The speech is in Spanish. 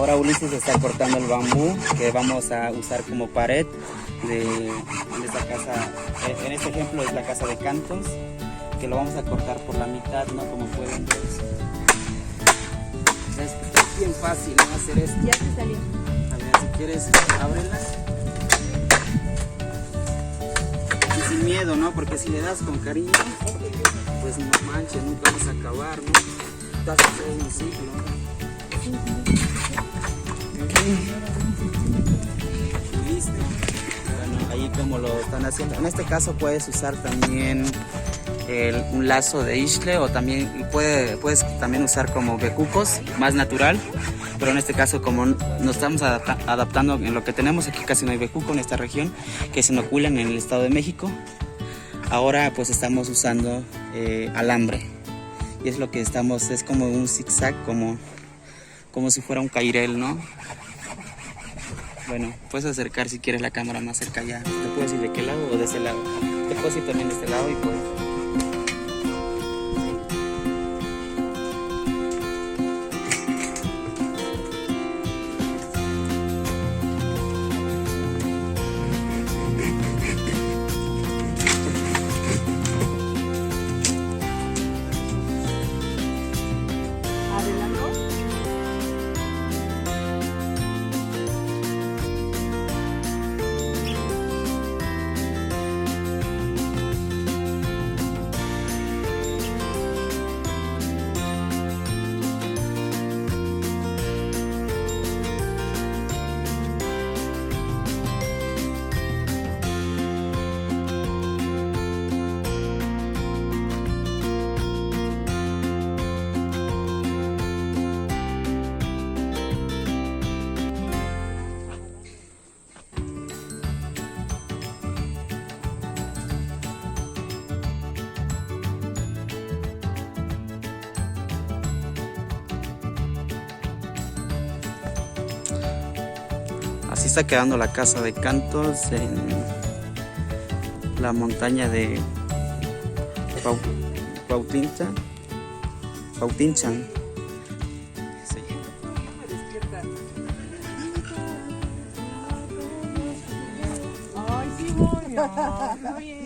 Ahora Ulises está cortando el bambú que vamos a usar como pared de esta casa. En este ejemplo es la casa de cantos, que lo vamos a cortar por la mitad, ¿no? Como pueden ver. Es bien fácil, ¿no? Hacer esto. Ya te salió. A ver, si quieres, ábrelas. Y sin miedo, ¿no? Porque si le das con cariño, pues no manches, nunca vas a acabar, ¿no? Estás haciendo un ciclo. ¿Listo? Bueno, ahí como lo están haciendo. En este caso puedes usar también un lazo de isle, o también puedes también usar como becucos, más natural. Pero en este caso, como nos estamos adaptando en lo que tenemos, aquí casi no hay becuco en esta región, que se inoculan en el Estado de México. Ahora pues estamos usando alambre. Y es lo que estamos, es como un zigzag, como si fuera un cairel, ¿no? Bueno, puedes acercar si quieres la cámara más cerca ya. Te puedes ir de qué lado o de ese lado. Te puedes ir también de este lado y puedes. Así está quedando la casa de cantos en la montaña de Pautinchan. Ay, sí, voy.